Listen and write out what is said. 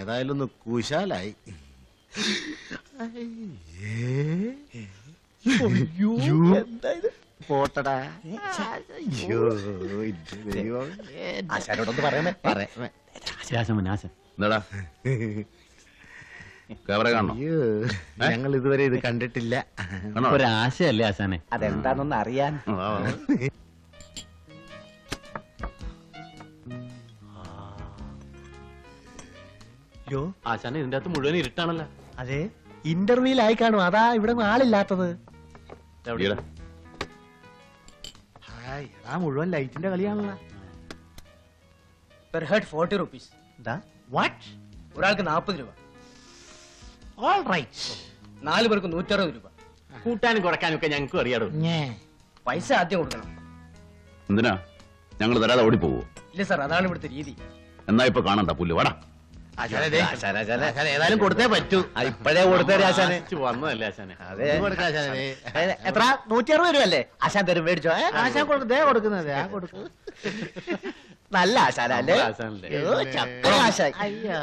ഏതായാലും ഒന്ന് കുശാലായി. പോട്ടടാ. ആശാനോടൊന്ന് പറയണേ. എന്താടാ ക്യാമറ കാണണോ? ഞങ്ങൾ ഇതുവരെ ഇത് കണ്ടിട്ടില്ല. ഒരാശയല്ലേ ആശാനെ? അതെന്താണെന്ന് അറിയാൻ. ആശാനെ ഇതിന്റെ അകത്ത് മുഴുവൻ ഇരുട്ടാണല്ലോ. അതെ, ഇന്റർവ്യൂലായി കാണും. അതാ ഇവിടെ ആളില്ലാത്തത്. എവിടെയാടാ? എടാ മുഴുവൻ ലൈറ്റിന്റെ കളിയാണല്ലോ. Per head 40 rupees. വാട്ട്? ഒരാൾക്ക് 40 രൂപ. All right. 4 പേർക്ക് 160 രൂപ. കൂട്ടാനും കുറയ്ക്കാനും ഒക്കെ ഞങ്ങൾക്കും അറിയാടോ. പൈസ ആദ്യം കൊടുക്കണം. എന്തിനാ ഞങ്ങൾ തരാതെ ഓടിപ്പോവോ? ഇല്ല സാർ, അതാണ് ഇവിടുത്തെ രീതി. എന്നാ ഇപ്പൊ കാണണ്ട പുല്ല് വാടാ. ഏതായാലും കൊടുത്തേ പറ്റൂ. ഇപ്പഴേ കൊടുത്തേ ആശാന്. വന്നതല്ലേ ആശാനെ? അതെ. കൊടുക്കാശാനെ. എത്ര? 160 രൂപ അല്ലേ? ആശാൻ തരും, മേടിച്ചോ. ആശാൻ കൊടുക്കുന്നത് കൊടുക്കും. നല്ല ആശാനല്ലേ? ആശാനല്ലേ? ചപ്പ ആശാൻ. അയ്യോ